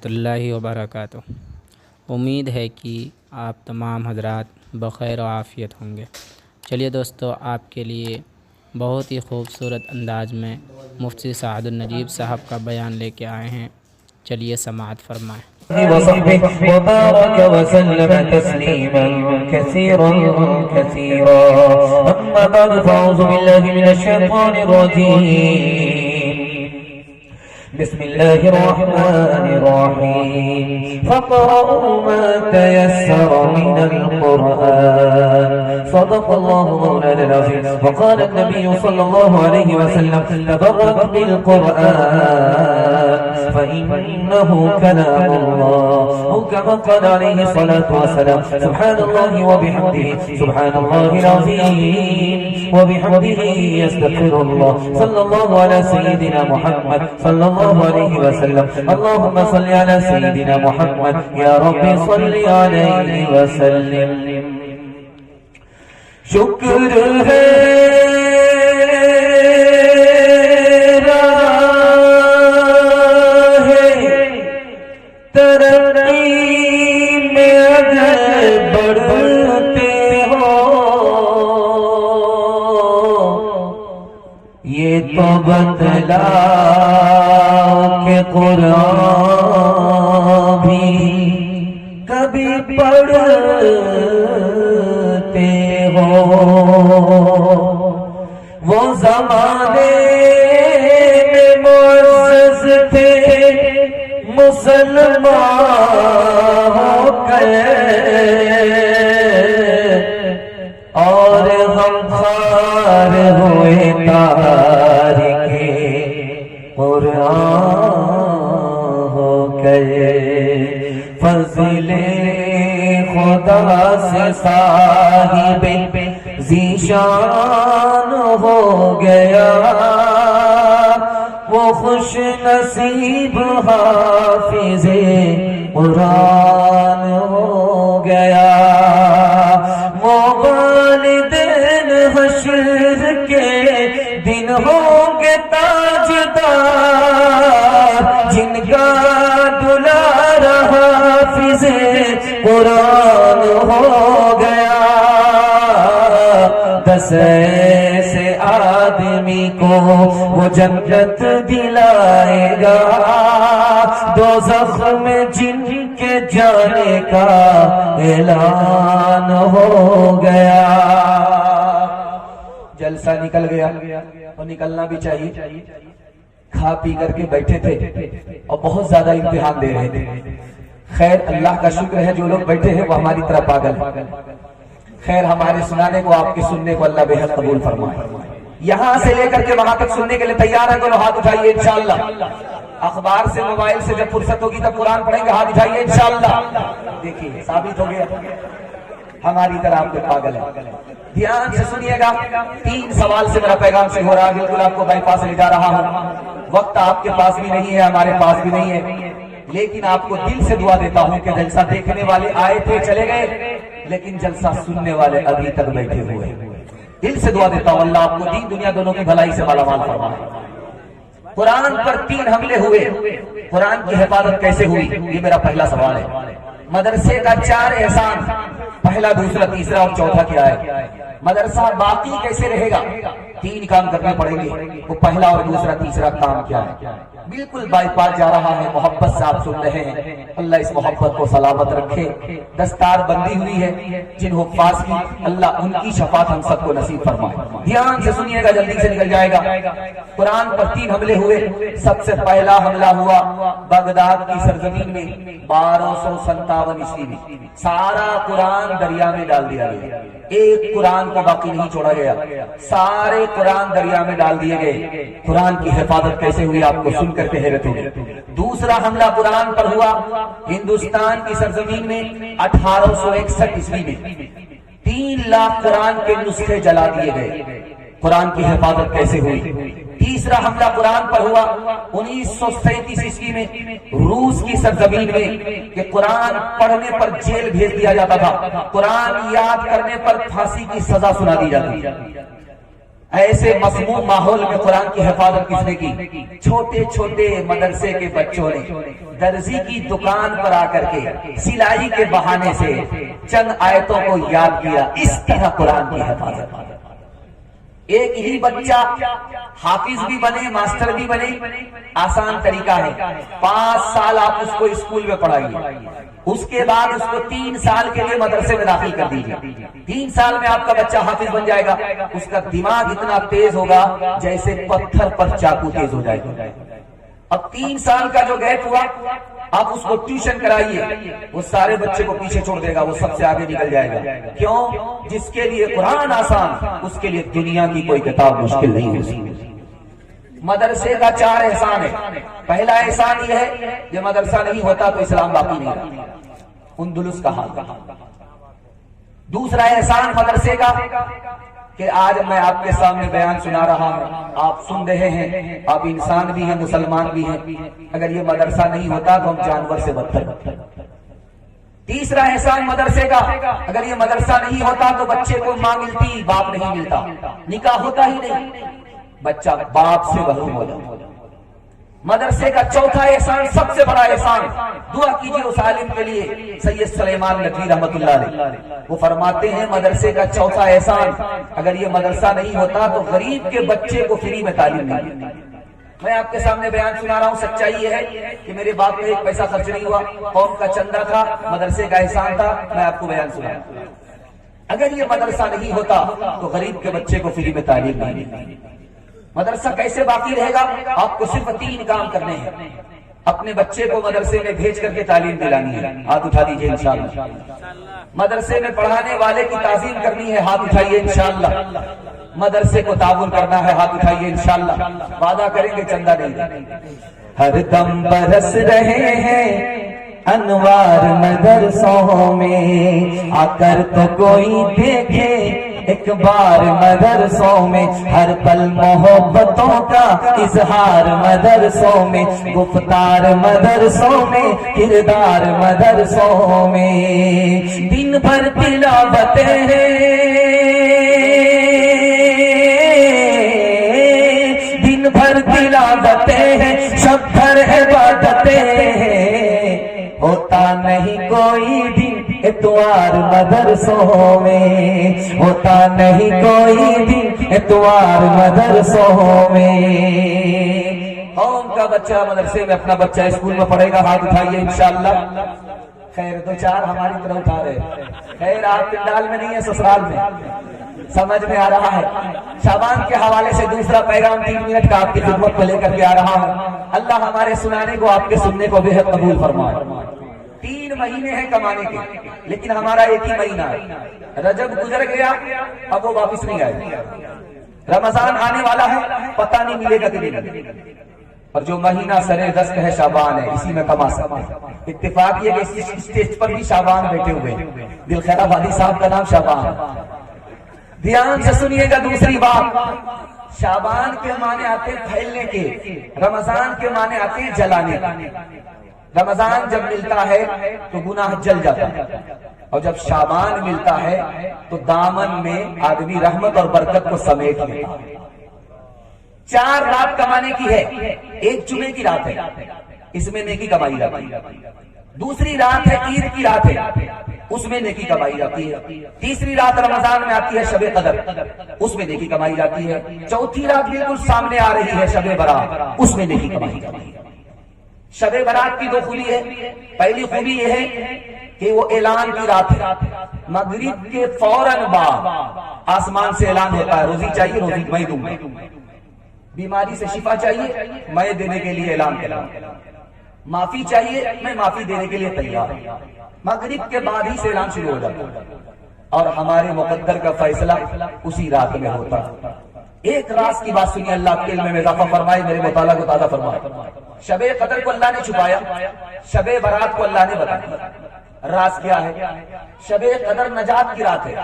اللہ وبرکاتہ۔ امید ہے کہ آپ تمام حضرات بخیر و عافیت ہوں گے۔ چلیے دوستو، آپ کے لیے بہت ہی خوبصورت انداز میں مفتی سعد النجیب صاحب کا بیان لے کے آئے ہیں، چلیے سماعت فرمائیں۔ وصحبه وبارك وسلم تسليما كثيرا كثيرا. أما بعد فأعوذ بالله من الشيطان الرجيم. بسم الله الرحمن الرحيم. فاقرؤوا ما تيسر من القرآن. صدق الله مولانا العظيم. وقال النبي صلى الله عليه وسلم: تبرك بالقرآن فإنه كلام الله، أو كما قال عليه الصلاة والسلام: سبحان الله وبحمده سبحان الله العظيم وبحمده يستغفر الله. صلى الله على سيدنا محمد صلى الله عليه وسلم. اللهم صل على سيدنا محمد يا رب صل عليه وسلم. شکر ہے تو بتلا کہ قرآن بھی کبھی پڑھتے ہو. وہ زمانے میں معزز تھے مسلمان ہو گئے اور ہم خار ہوئے قرآن ہو گئے. فضل خدا سے صاحب ذیشان ہو گیا، وہ خوش نصیب حافظ قرآن ہو گیا. وہ والدین حشر کے دن ہوں گے تاجدار، جن کا دلارا حافظ قرآن ہو گیا. 10 ایسے آدمی کو وہ جنت دلائے گا، دوزخ میں جن کے جانے کا اعلان ہو گیا. جلسہ نکل گیا اور نکلنا بھی چاہیے. کھا پی کر کے بیٹھے تھے اور بہت زیادہ امتحان دے رہے تھے. خیر اللہ کا شکر ہے جو لوگ بیٹھے ہیں وہ ہماری طرح پاگل. خیر ہمارے سنانے کو، آپ کے سننے کو اللہ بے حد قبول فرمائے. یہاں سے لے کر کے وہاں تک سننے کے لیے تیار ہے تو ہاتھ اٹھائیے انشاءاللہ. اخبار سے موبائل سے جب فرصت ہوگی تب قرآن پڑھیں گے، ہاتھ اٹھائیے انشاءاللہ. دیکھیے ثابت ہو گیا ہماری طرح آپ کے پاگل ہے. دھیان سے سنیے گا. 3 سوال سے میرا پیغام شروع ہو رہا ہے. بالکل آپ کو بائی پاس لے جا رہا ہوں. وقت آپ کے پاس بھی نہیں ہے، ہمارے پاس بھی نہیں ہے، لیکن آپ کو دل سے دعا دیتا ہوں کہ جلسہ دیکھنے والے آئے تھے چلے گئے، لیکن جلسہ سننے والے ابھی تک بیٹھے ہوئے. دل سے دعا دیتا ہوں اللہ آپ کو دین دنیا دونوں کی بھلائی سے مالا مال فرمائے. قرآن پر 3 حملے ہوئے، قرآن کی حفاظت کیسے ہوئی؟ یہ میرا پہلا سوال ہے. مدرسے کا 4 احسان، پہلا، دوسرا، تیسرا اور چوتھا کیا ہے؟ مدرسہ باقی کیسے رہے گا؟ 3 کام کرنے پڑیں گے. وہ پہلا اور دوسرا تیسرا کام کیا ہے؟ بالکل بائی پاس جا رہا ہے، محبت سے آپ سن رہے ہیں. اللہ اس محبت کو سلامت رکھے. دستار بندی ہوئی ہے جن حفاظ کی، اللہ ان کی شفاعت ہم سب کو نصیب فرمائے. دھیان سے سنیے گا، جلدی سے نکل جائے گا. قرآن پر 3 حملے ہوئے. سب سے پہلا حملہ ہوا بغداد کی سرزمین میں 1257 عیسوی میں. سارا قرآن دریا میں ڈال دیا گیا، ایک قرآن کو باقی نہیں چھوڑا گیا، سارے قرآن دریا میں ڈال دیے گئے. قرآن کی حفاظت کیسے ہوئی آپ کو سن کر کے حیرت ہوگی. دوسرا حملہ قرآن پر ہوا ہندوستان کی سرزمین میں 1861 عیسوی میں. 3 لاکھ قرآن کے نسخے جلا دیے گئے. قرآن کی حفاظت کیسے ہوئی؟ تیسرا حملہ قرآن پر ہوا 1937 عیسوی میں روس کی سرزمین میں کہ قرآن پڑھنے پر جیل بھیج دیا جاتا تھا، قرآن یاد کرنے پر پھانسی کی سزا سنا دی جاتی. ایسے مسموم ماحول میں قرآن کی حفاظت کس نے کی؟ چھوٹے چھوٹے مدرسے کے بچوں نے درزی کی دکان پر آ کر کے سلائی کے بہانے سے چند آیتوں کو یاد کیا. اس طرح قرآن کی حفاظت. ایک ہی بچہ حافظ بھی بنے، ماسٹر بھی بنے، آسان طریقہ ہے. 5 سال آپ اس کو اسکول میں پڑھائیے، اس کے بعد اس کو 3 سال کے لیے مدرسے میں داخل کر دیجیے. 3 سال میں آپ کا بچہ حافظ بن جائے گا. اس کا دماغ اتنا تیز ہوگا جیسے پتھر پر چاقو تیز ہو جائے گا. اب 3 سال کا جو گیپ ہوا، آپ اس کو ٹیوشن کرائیے، وہ سارے بچے کو پیچھے چھوڑ دے گا، وہ سب سے آگے نکل جائے گا. کیوں؟ جس کے لیے قرآن آسان، اس کے لیے دنیا کی کوئی کتاب مشکل نہیں ہوتی. مدرسے کا 4 احسان ہے. پہلا احسان یہ ہے کہ مدرسہ نہیں ہوتا تو اسلام باقی نہیں رہتا. اندلس کا حال. دوسرا احسان مدرسے کا کہ آج میں آپ کے سامنے بیان سنا رہا ہوں، آپ سن رہے ہیں، آپ انسان بھی ہیں، مسلمان بھی ہیں. اگر یہ مدرسہ نہیں ہوتا تو ہم جانور سے بدتر. تیسرا احسان مدرسے کا، اگر یہ مدرسہ نہیں ہوتا تو بچے کو ماں ملتی، باپ نہیں ملتا، نکاح ہوتا ہی نہیں، بچہ باپ سے محروم ہو جاتا. مدرسے کا چوتھا احسان، سب سے بڑا احسان، دعا کیجیے اس عالم کے لیے سید سلیمان ندوی رحمت اللہ علیہ. وہ فرماتے ہیں مدرسے کا چوتھا احسان، اگر یہ مدرسہ نہیں ہوتا تو غریب کے بچے کو فری میں تعلیم نہیں. میں آپ کے سامنے بیان سنا رہا ہوں، سچائی یہ ہے کہ میرے باپ میں 1 پیسہ خرچ نہیں ہوا، قوم کا چندہ تھا، مدرسے کا احسان تھا. میں آپ کو بیان سنا رہا ہوں. اگر یہ مدرسہ نہیں ہوتا تو غریب کے بچے کو فری میں تعلیم نہیں. مدرسہ کیسے باقی رہے گا؟ آپ کو صرف 3 کام کرنے ہیں. اپنے بچے کو مدرسے میں بھیج کر کے تعلیم دلانی ہے، ہاتھ اٹھا دیجئے انشاءاللہ. مدرسے میں پڑھانے والے کی تعظیم کرنی ہے، ہاتھ اٹھائیے انشاءاللہ. مدرسے کو تعاون کرنا ہے، ہاتھ اٹھائیے انشاءاللہ. وعدہ کریں گے چندہ دیں گے. ہر دم برس رہے ہیں انوار مدرسوں میں، آ کر تو کوئی دیکھے ایک بار مدرسوں میں. ہر پل محبتوں کا اظہار مدرسوں میں، گفتار مدرسوں میں، کردار مدرسوں میں. دن بھر تلاوتیں ہیں، دن بھر تلاوتیں ہیں، شب بھر عبادتیں ہیں. ہوتا نہیں کوئی دن اتوار مدرسوں میں، ہوتا نہیں کوئی دن اتوار مدرسوں میں. قوم کا بچہ مدرسے میں، اپنا بچہ اسکول میں پڑھے گا، ہاتھ اٹھائیے انشاءاللہ. خیر 2-4 ہماری طرف اٹھا رہے. خیر آپ پنڈال میں نہیں ہیں، سسرال میں. سمجھ میں آ رہا ہے. شعبان کے حوالے سے دوسرا پیغام 3 منٹ کا آپ کی خدمت میں لے کر کے آ رہا ہوں. اللہ ہمارے سنانے کو، آپ کے سننے کو بے حد قبول فرمائے. 3 مہینے ہیں کمانے کے، لیکن ہمارا ایک ہی مہینہ ہے. رجب گزر گیا، اب وہ واپس نہیں آئے. رمضان آنے والا ہے، پتہ نہیں ملے گا کہ نہیں. اور جو مہینہ سرے دست ہے شعبان ہے، اسی میں کما سکتے ہیں. اتفاق یہ کہ اس اسٹیج پر بھی شعبان بیٹھے ہوئے. دلخیرہ والی صاحب کا نام شعبان. دھیان سے سنیے گا دوسری بات. شعبان کے معنی آتے ہیں پھیلنے کے، رمضان کے معنی آتے ہیں جلانے. رمضان جب ملتا ہے تو گناہ جل جاتا ہے، اور جب شعبان ملتا ہے تو دامن میں آدمی رحمت اور برکت کو سمیٹ لیتا ہے. 4 رات کمانے کی ہے. ایک جمعے کی رات ہے، اس میں نیکی کمائی جاتی ہے. دوسری رات ہے عید کی رات ہے، اس میں نیکی کمائی جاتی ہے. تیسری رات رمضان میں آتی ہے شب قدر، اس میں نیکی کمائی جاتی ہے. چوتھی رات بالکل سامنے آ رہی ہے شب برات، اس میں نیکی کمائی جاتی ہے. شب برات کی 2 خوبی ہے. پہلی خوبی یہ ہے کہ وہ اعلان کی رات ہے. مغرب کے فوراً بعد آسمان سے اعلان ہوتا ہے، روزی چاہیے، روزی میں دوں گا. بیماری سے شفا چاہیے، میں دینے کے لیے اعلان کرتا ہوں. معافی چاہیے، میں معافی دینے کے لیے تیار ہوں. مغرب کے بعد ہی سے اعلان شروع ہو جاتا ہے، اور ہمارے مقدر کا فیصلہ اسی رات میں ہوتا ہے. ایک راز کی بات سنیے، اللہ کے علم میں اضافہ فرمائے، میرے مطالعہ کو تازہ فرمائے. شب قدر کو اللہ نے چھپایا، شب برات کو اللہ نے بتایا. راز کیا ہے؟ شب قدر نجات کی رات ہے.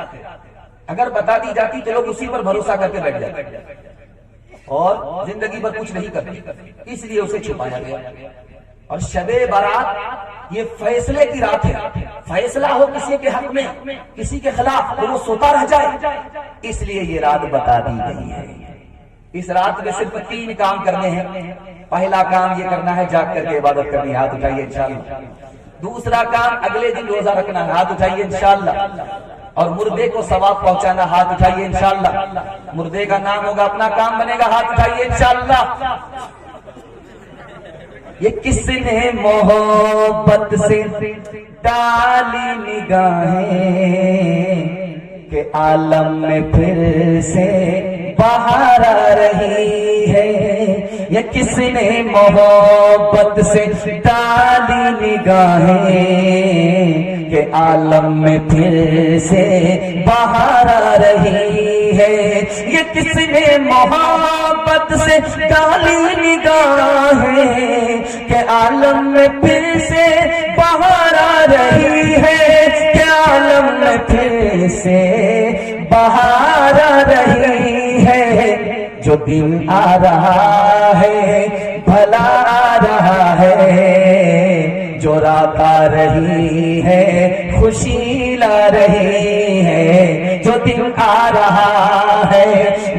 اگر بتا دی جاتی تو لوگ اسی پر بھروسہ کر کے بیٹھ جاتے اور زندگی پر کچھ نہیں کرتے، اس لیے اسے چھپایا گیا. اور شب برات یہ فیصلے کی رات ہے. فیصلہ ہو کسی کے حق میں، کسی کے خلاف، تو وہ سوتا رہ جائے، اس لیے یہ رات بتا دی گئی ہے. اس رات میں صرف 3 کام کرنے ہیں. پہلا کام یہ کرنا ہے جاگ کر کے عبادت کرنی ہے, ہاتھ اٹھائیے انشاءاللہ. دوسرا کام اگلے دن روزہ رکھنا ہے, ہاتھ اٹھائیے انشاءاللہ. اور مردے کو ثواب پہنچانا, ہاتھ اٹھائیے انشاءاللہ. مردے کا نام ہوگا, اپنا کام بنے گا, ہاتھ اٹھائیے انشاءاللہ. یہ کس نے محبت سے ڈالی نگاہیں کہ عالم میں پھر سے بہار آ رہی ہے. یہ کس نے محبت سے ڈالی نگاہیں کہ عالم میں پھر سے بہار آ رہی ہے. یہ کس نے محبت سے ڈالی نگاہیں کہ عالم میں پھر سے بہار آ رہی ہے, کہ عالم میں پھر سے بہار آ رہی ہے. جو دن آ رہا ہے بھلا آ رہا ہے, جو رات آ رہی ہے خوشی لا رہی ہے. جو دن آ رہا ہے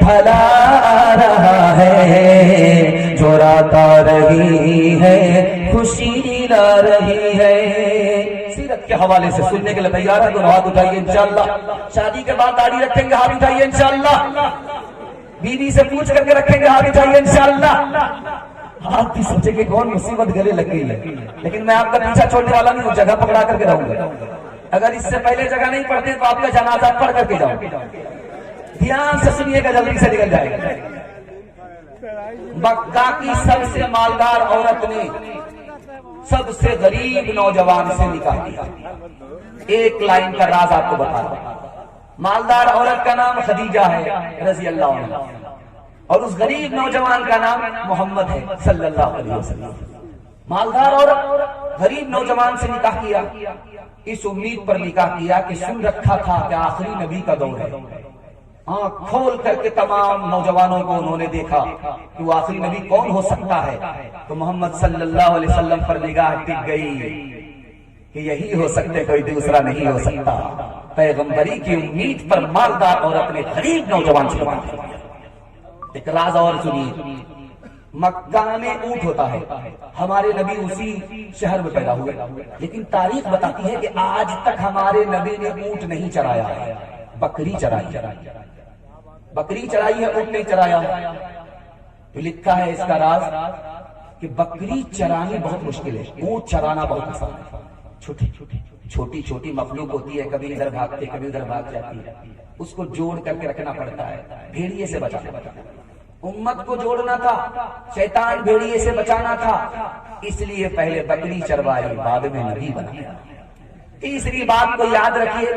بھلا آ رہا ہے, جو رات آ رہی ہے خوشی لا رہی ہے. سیرت کے حوالے سے سننے کے لیے تیار ہے تو ہاتھ اٹھائیے انشاءاللہ. شادی کے بعد داڑھی رکھیں گے, ہاتھ اٹھائیے انشاءاللہ. بیوی سے پوچھ کر کے رکھیں گے, ہاتھ اٹھائیے انشاءاللہ. آپ بھی سوچے کہ کون مصیبت گلے لگ گئی ہے, لیکن میں آپ کا پیچھا چھوڑنے والا نہیں ہوں, جگہ پکڑا کر کے رہوں گا. اگر اس سے پہلے جگہ نہیں پڑتے تو آپ کا جنازہ پڑھ کر کے جاؤں. دھیان سے سنیے گا, جلدی سے نکل جائے گا. مکہ کی سب سے مالدار عورت نے سب سے غریب نوجوان سے نکاح کیا. ایک لائن کا راز آپ کو بتا دوں. مالدار عورت کا نام خدیجہ ہے رضی اللہ عنہ, اور اس غریب نوجوان کا نام محمد ہے صلی اللہ علیہ وسلم. مالدار عورت غریب نوجوان سے نکاح کیا, اس امید پر نکاح کیا کہ سن رکھا تھا کہ آخری نبی کا دور ہے. آنکھ کھول کر کے تمام نوجوانوں کو انہوں نے دیکھا کہ وہ آخری نبی کون ہو سکتا ہے, تو محمد صلی اللہ علیہ وسلم پر نگاہ ٹک گئی کہ یہی ہو سکتے, کوئی دوسرا نہیں ہو سکتا. پیغمبری کی امید پر مالدار عورت نے غریب نوجوان سے نکاح کیا. ایک راز اور سنیے. مکہ میں اونٹ ہوتا ہے, ہمارے نبی اسی شہر میں پیدا ہوئے, لیکن تاریخ بتاتی ہے کہ آج تک ہمارے نبی نے اونٹ نہیں چرایا ہے, بکری چرائی. بکری چرائی ہے, اونٹ نہیں چرایا. تو لکھا ہے اس کا راز کہ بکری چرانی بہت مشکل ہے, اونٹ چرانا بہت آسان ہے. چھوٹی چھوٹی مخلوق ہوتی ہے, کبھی ادھر بھاگتے کبھی ادھر بھاگ جاتی ہے, اس کو جوڑ کر کے رکھنا پڑتا ہے. بھیڑیے سے بچانا, امت کو جوڑنا تھا, شیطان بھیڑیے سے بچانا تھا, اس لیے پہلے بکری چروائی, بعد میں نبی بنایا. تیسری بات کو یاد رکھیے,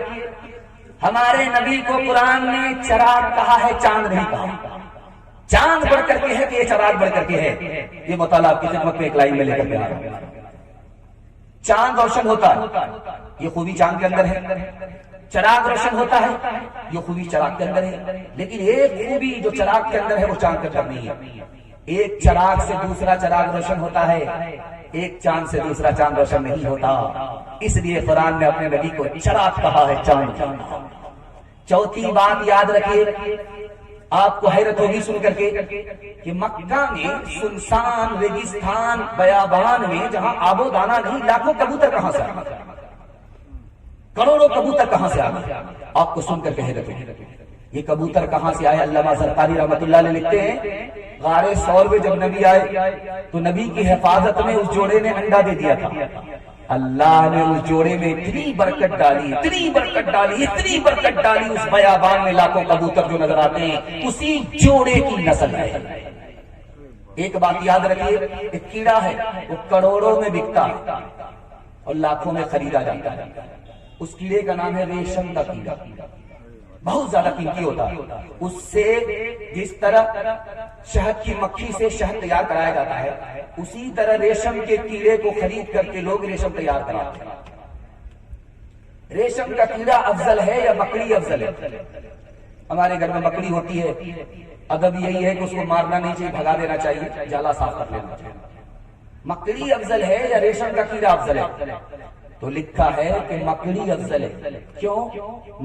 ہمارے نبی کو قرآن نے چراغ کہا ہے, چاند نہیں کہا. چاند بڑھ کر کے ہے کہ یہ چراغ بڑھ کر کے ہے, یہ مطالعہ آپ کی خدمت میں ایک لائن میں لے کر کے آ رہا ہوں. چاند روشن ہوتا ہے, یہ خوبی چاند کے اندر ہے. چراغ روشن ہوتا ہے, یہ خوبی چراغ کے اندر ہے. لیکن ایک خوبی جو چراغ کے اندر ہے وہ چاند کے اندر نہیں ہے. ایک چراغ سے دوسرا چراغ روشن ہوتا ہے, ایک چاند سے دوسرا چاند روشن نہیں ہوتا. اس لیے قرآن نے اپنے نبی کو چراغ کہا ہے, چاند. چوتھی بات یاد رکھیے, آپ کو حیرت ہوگی سن کر کے کہ مکہ میں سنسان ریگستان بیابان میں جہاں آب و دانہ نہیں, لاکھوں کبوتر کہاں سے آ گئے, کروڑوں کبوتر کہاں سے آ گئے. آپ کو سن کر کے حیرت ہوگی یہ کبوتر کہاں سے آئے. علامہ زرقانی رحمۃ اللہ علیہ لکھتے ہیں, غار ثور میں جب نبی آئے تو نبی کی حفاظت میں اس جوڑے نے انڈا دے دیا تھا. اللہ نے اس جوڑے میں اتنی برکت ڈالی, اتنی برکت ڈالی, اتنی برکت ڈالی, اس بیابان میں لاکھوں کبوتر جو نظر آتے ہیں اسی جوڑے کی نسل ہے. ایک بات یاد رکھیے, ایک کیڑا ہے وہ کروڑوں میں بکتا ہے اور لاکھوں میں خریدا جاتا ہے. اس کیڑے کا نام ہے ریشم کا کیڑا, بہت زیادہ قیمتی ہوتا ہے. اس سے جس طرح شہد کی مکھی سے شہد تیار کرایا جاتا ہے, اسی طرح ریشم کے کیڑے کو خرید کر کے لوگ ریشم تیار کراتے ہیں. ریشم کا کیڑا افضل ہے یا مکڑی افضل ہے؟ ہمارے گھر میں مکڑی ہوتی ہے, ادب یہی ہے کہ اس کو مارنا نہیں چاہیے, بھگا دینا چاہیے, جالا صاف کر لینا چاہیے. مکڑی افضل ہے یا ریشم کا کیڑا افضل ہے؟ تو لکھا ہے کہ مکڑی افضل ہے. کیوں؟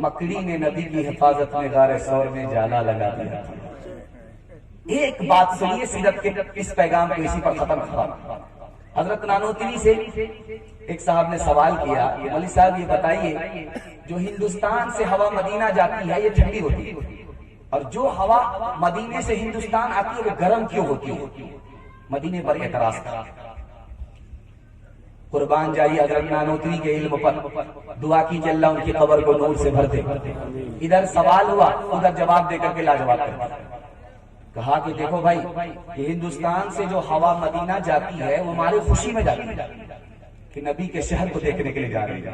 مکڑی نے نبی کی حفاظت میں غار ثور میں جالا لگا دیا. ایک بات سنیے سیرت کے اس پیغام کو اسی پر ختم کرتا ہوں۔ حضرت نانوتوی سے ایک صاحب نے سوال کیا کہ مولوی صاحب یہ بتائیے جو ہندوستان سے ہوا مدینہ جاتی ہے یہ ٹھنڈی ہوتی ہے اور جو ہوا مدینے سے ہندوستان آتی ہے وہ گرم کیوں ہوتی ہے؟ مدینے پر اعتراض کرا۔ قربان جائیے حضرت نانوتوی کے علم پر، دعا کیجیے اللہ ان کی قبر کو نور سے بھر دے۔ ادھر سوال ہوا ادھر جواب دے کر کے لاجواب کر دیا۔ کہا کہ دیکھو بھائی کہ ہندوستان سے جو ہوا مدینہ جاتی ہے وہ ہماری خوشی میں جاتی ہے کہ نبی کے شہر کو دیکھنے کے لیے جا رہی ہے،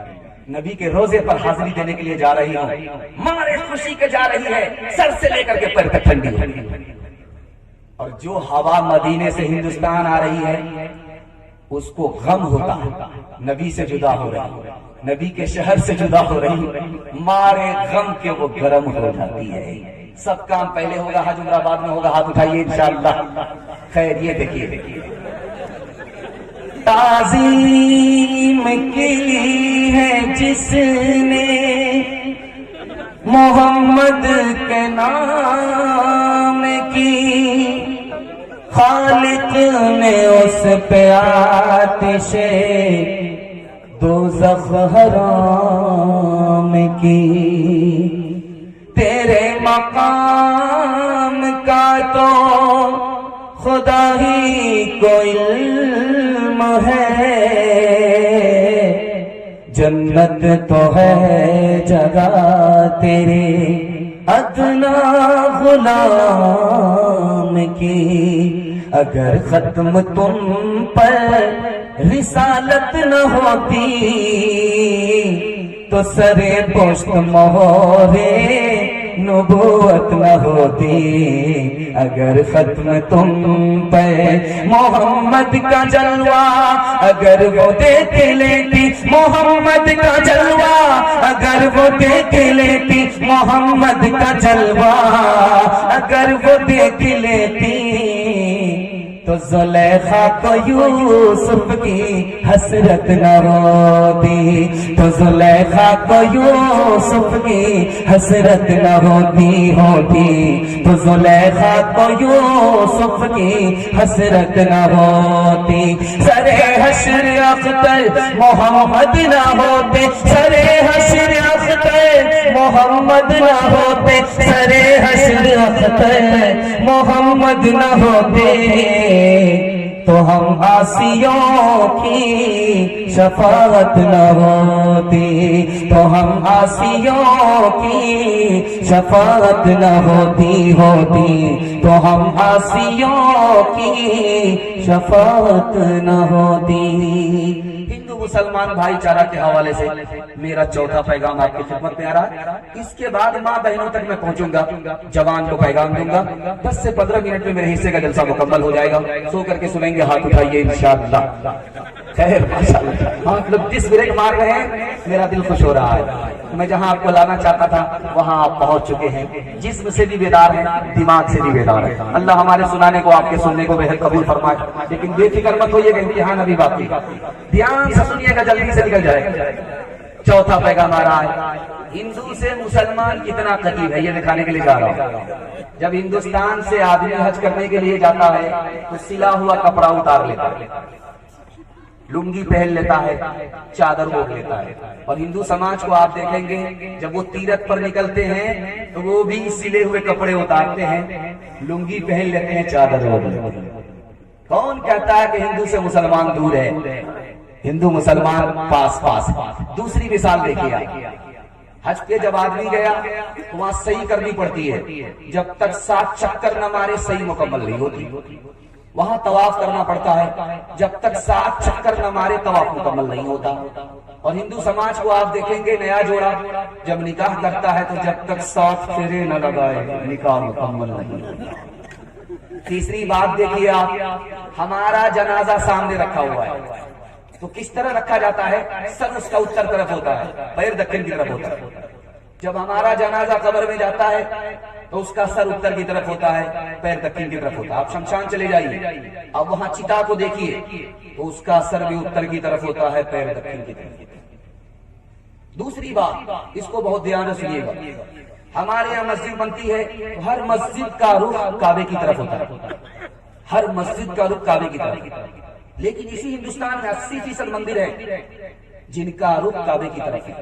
نبی کے روزے پر حاضری دینے کے لیے جا رہی ہوں، ہمارے خوشی کے جا رہی ہے، سر سے لے کر کے پیر تک ٹھنڈی ہے۔ اور جو ہوا مدینے سے ہندوستان آ رہی ہے اس کو غم ہوتا ہے، نبی سے جدا ہو رہی، نبی کے شہر سے جدا ہو رہی، مارے غم کے وہ گرم ہو جاتی ہے۔ سب کام پہلے ہوگا، حج عمرہ بعد میں ہوگا، ہاتھ اٹھائیے انشاءاللہ۔ خیر یہ دیکھیے تعظیم کی ہے جس نے محمد کے نام کی، خالق نے اس پہ آتش دوزخ حرام کی۔ تیرے مقام کا تو خدا ہی کو علم ہے، جنت تو ہے جگہ تیرے ادنا غلام کی۔ اگر ختم تم پر رسالت نہ ہوتی تو سرے پشت مہورے نبوت نہ ہوتی۔ اگر ختم تم پہ محمد کا جلوہ اگر وہ دیکھ لیتی، محمد کا جلوہ اگر وہ دیکھ لیتی، محمد کا جلوہ اگر وہ دیکھ لیتی تو زلیخا کو یوسف کی حسرت نہ ہوتی، تو زلیخا کو یوسف کی حسرت نہ ہوتی، تو زلیخا کو یوسف کی حسرت نہ ہوتی۔ سرے حشر اختر محمد نہ ہوتے، سرے حشر اختر محمد نہ ہوتے، سرے حشر اختر محمد نہ ہوتے تو ہم عاصیوں کی شفاعت نہ ہوتی، تو ہم عاصیوں کی شفاعت نہ ہوتی، تو ہم عاصیوں کی شفاعت نہ ہوتی۔ ہندو مسلمان بھائی چارہ کے حوالے سے میرا چوتھا پیغام آپ کی خدمت میں آ رہا ہے۔ اس کے بعد ماں بہنوں تک میں پہنچوں گا، جوان کو پیغام دوں گا۔ 10 سے 15 منٹ میں میرے حصے کا جلسہ مکمل ہو جائے گا، سو کر کے سنیں گے، ہاتھ اٹھائیے انشاءاللہ۔ خیر ماشاءاللہ آپ لوگ جس بریک مار رہے ہیں میرا دل خوش ہو رہا ہے۔ میں جہاں آپ کو لانا چاہتا تھا وہاں آپ پہنچ چکے ہیں، جسم سے بھی بیدار ہیں، دماغ سے بھی بیدار ہیں۔ اللہ ہمارے سنانے کو آپ کے سننے کو بہت قبول فرمائے، لیکن بے فکر مت ہوئیے گا، امتحان ابھی باقی، دھیان سے سنیے گا، جلدی سے نکل جائے گا۔ چوتھا پیغام آ رہا ہے، ہندو سے مسلمان کتنا قریب ہے یہ دکھانے کے لیے جا رہا ہوں۔ جب ہندوستان سے آدمی حج کرنے کے لیے جاتا ہے تو سلا ہوا کپڑا اتار لیتا ہے، لنگی پہن لیتا ہے، چادر اوڑھ لیتا ہے، اور ہندو سماج کو آپ دیکھیں گے جب وہ تیرتھ پر نکلتے ہیں تو وہ بھی سلے ہوئے کپڑے اتارتے ہیں، لنگی پہن لیتے ہیں، چادر اوڑھ لیتے ہیں۔ کون کہتا ہے کہ ہندو سے مسلمان دور ہے؟ ہندو مسلمان پاس پاس۔ دوسری مثال دیکھیے آپ، حج پہ جب آدمی گیا تو وہاں صحیح کرنی پڑتی ہے، جب تک 7 چکر نہ مارے صحیح مکمل نہیں ہوتی۔ وہاں طواف کرنا پڑتا ہے، جب تک 7 چکر نہ مارے طواف مکمل نہیں ہوتا۔ اور ہندو سماج کو آپ دیکھیں گے، نیا جوڑا جب نکاح کرتا ہے تو جب تک 7 پھیرے نہ لگائے نکاح مکمل نہیں ہوتا۔ تیسری بات دیکھیے آپ، ہمارا جنازہ سامنے رکھا ہوا ہے تو کس طرح رکھا جاتا ہے؟ سر اس کا اتر طرف ہوتا ہے، پیر دکن کی طرف ہوتا ہے۔ جب ہمارا جنازہ قبر میں جاتا ہے تو اس کا سر اتر کی طرف ہوتا ہے، پیر دکن کی طرف ہوتا ہے۔ آپ شمشان چلے جائیے، اب وہاں چتا کو دیکھیے تو اس کا سر بھی اتر کی طرف ہوتا ہے، پیر دکن کی طرف۔ دوسری بات، اس کو بہت دھیان سے سنیے گا، ہمارے یہاں مسجد بنتی ہے تو ہر مسجد کا رخ کعبے کی طرف ہوتا ہے، ہر مسجد کا رخ کعبے کی طرف، لیکن اسی ہندوستان میں 80% مندر ہے جن کا رخ کعبے کی طرف ہے۔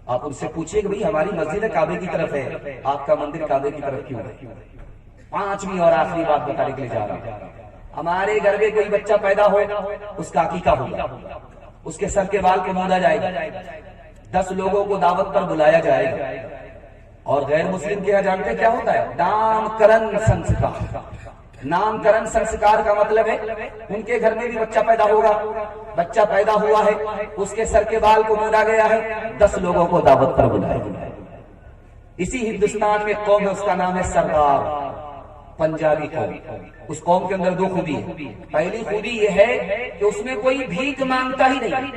آپ ان سے پوچھیں کہ بھئی ہماری مسجد کعبے کی طرف ہے، آپ کا مندر کعبے کی طرف کیوں ہے؟ پانچویں اور آخری بات بتانے کے لیے جا رہا ہوں، ہمارے گھر میں کوئی بچہ پیدا ہو، اس کا عقیقہ ہوگا، اس کے سر کے بال کو موندا جائے گا، 10 لوگوں کو دعوت پر بلایا جائے گا، اور غیر مسلم کے یہاں جانتے ہیں کیا ہوتا ہے؟ نام کرن سنسکار۔ نام کرن سنسکار کا مطلب ہے ان کے گھر میں بھی بچہ پیدا ہوگا، بچہ پیدا ہوا ہے، اس کے سر کے بال کو موندا گیا ہے، 10 لوگوں کو دعوت پر بلایا گیا۔ اسی ہندوستان میں قوم ہے، اس کا نام ہے سردار، پنجابی قوم۔ اس قوم کے اندر 2 خوبی ہے۔ پہلی خوبی یہ ہے کہ اس میں کوئی بھیک مانگتا ہی نہیں۔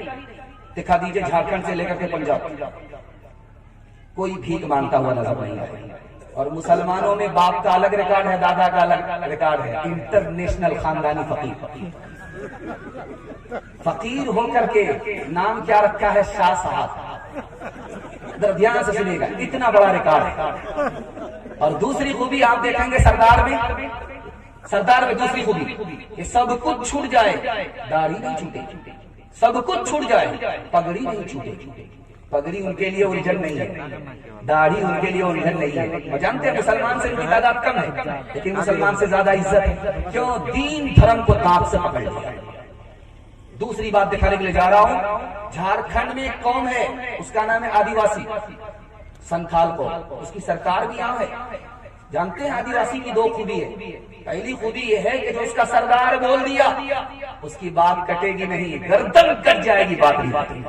دکھا دیجئے جھارکھنڈ سے لے کر کے پنجاب، کوئی بھیک مانگتا ہوا نظر نہیں آئے۔ اور مسلمانوں میں باپ کا الگ ریکارڈ ہے، دادا کا الگ ریکارڈ ہے، انٹرنیشنل خاندانی فقیر۔ فقیر ہو کر کے نام کیا رکھا ہے؟ شاہ صاحب۔ ذرا دھیان سے سنیے گا، اتنا بڑا ریکارڈ ہے۔ اور دوسری خوبی آپ دیکھیں گے سردار میں دوسری خوبی کہ سب کچھ چھوٹ جائے، داڑھی نہیں چھوٹے، سب کچھ چھوٹ جائے، پگڑی نہیں چھوٹے۔ پگڑی ان کے لیے الجھن نہیں ہے، داڑھی ان کے لیے الجھن نہیں ہے۔ وہ جانتے ہیں مسلمان سے ان کی تعداد کم ہے، لیکن مسلمان سے زیادہ عزت ہے، کیوں؟ دین دھرم کو دانت سے پکڑ لیا۔ دوسری بات دکھانے کے لیے جا رہا ہوں، جھارکھنڈ میں ایک قوم ہے، اس کا نام ہے آدیواسی، سنتھال قوم، اس کی سرکار بھی یہاں ہے۔ جانتے ہیں آدیواسی کی 2 خوبی ہے۔ پہلی خوبی یہ ہے کہ جو اس کا سردار بول دیا اس کی بات کٹے گی نہیں، گردن کٹ جائے گی بات نہیں۔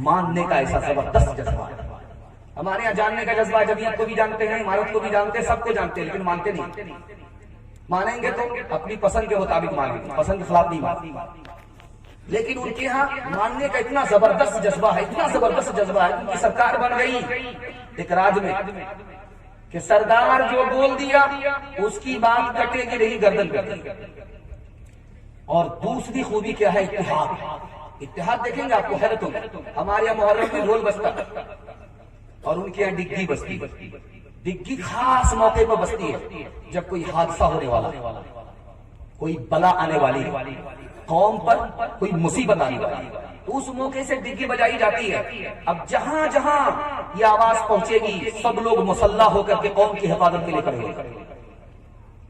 ماننے کا ایسا زبردست جذبہ ہے ہمارے یہاں، جاننے کا جذبہ ہے۔ جمعیت کو بھی جانتے ہیں، عمارت کو بھی جانتے ہیں، سب کو جانتے ہیں، لیکن مانتے نہیں۔ مانیں گے تو اپنی پسند کے مطابق مانیں گے، پسند کے خلاف نہیں مانیں گے۔ لیکن ان کے ہاں ماننے کا اتنا زبردست جذبہ ہے، اتنا زبردست جذبہ ہے، ان کی سرکار بن گئی ایک راج میں کہ سردار جو بول دیا اس کی بات کٹے گی نہیں، گردن کٹے گی۔ اور دوسری خوبی کیا ہے؟ اتحاد دیکھیں گے آپ کو حیرت ہوگی۔ ہمارے یہاں محرم میں ڈھول بجتا اور ان کے یہاں ڈگی بجتی۔ ڈگی خاص موقع پر بجتی ہے جب کوئی حادثہ ہونے والا، کوئی بلا آنے والی، قوم پر کوئی مصیبت آنے والی، تو اس موقع سے ڈگی بجائی جاتی ہے۔ اب جہاں جہاں یہ آواز پہنچے گی سب لوگ مسلح ہو کر کے قوم کی حفاظت کے لیے کھڑے ہوئے۔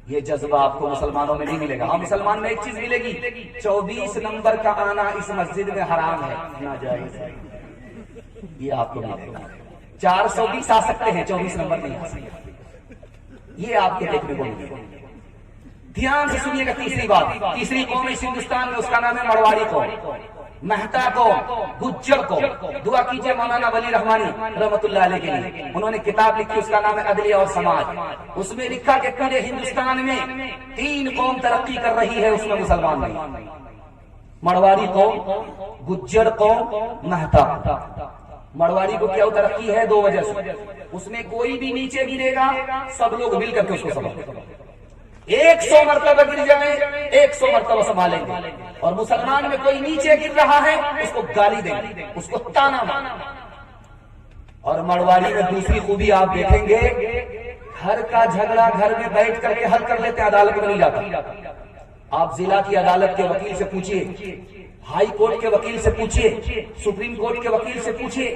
یہ جذبہ آپ کو مسلمانوں میں نہیں ملے گا۔ ہاں، مسلمان میں ایک چیز ملے گی، 24 نمبر کا آنا اس مسجد میں حرام ہے، ناجائز ہے، یہ آپ کو ملے گا۔ 420 آ سکتے ہیں، 24 نمبر نہیں آ سکتے، یہ آپ کے دیکھنے کو ملے گا۔ دھیان سے سنیے گا تیسری بات۔ تیسری قوم اس ہندوستان میں، اس کا نام ہے مرواڑی قوم، مہتا قوم، گجر قوم۔ دعا کیجئے مولانا ولی رحمانی رحمت اللہ علیہ کے لیے، انہوں نے کتاب لکھی، اس کا نام ہے عدلیہ اور سماج۔ اس میں لکھا کہ پورے ہندوستان میں 3 قوم ترقی کر رہی ہے، اس میں مسلمان نہیں۔ مرواڑی قوم، گجر قوم، مہتا۔ مرواڑی کو کیا ترقی ہے؟ 2 وجہ سے، اس میں کوئی بھی نیچے گرے گا سب لوگ مل کر کے اس کو سنبھالیں گے، 100 مرتبہ گر جائے 100 مرتبہ سنبھالیں گے، اور مسلمان میں کوئی نیچے گر رہا ہے اس کو گالی دیں گے، اس کو تانا ماریں۔ اور مرواڑی میں دوسری خوبی آپ دیکھیں گے، گھر کا جھگڑا گھر میں بیٹھ کر کے حل کر لیتے، عدالت میں نہیں جاتا۔ آپ ضلع کی عدالت کے وکیل سے پوچھئے، ہائی کورٹ کے وکیل سے پوچھئے، سپریم کورٹ کے وکیل سے پوچھئے،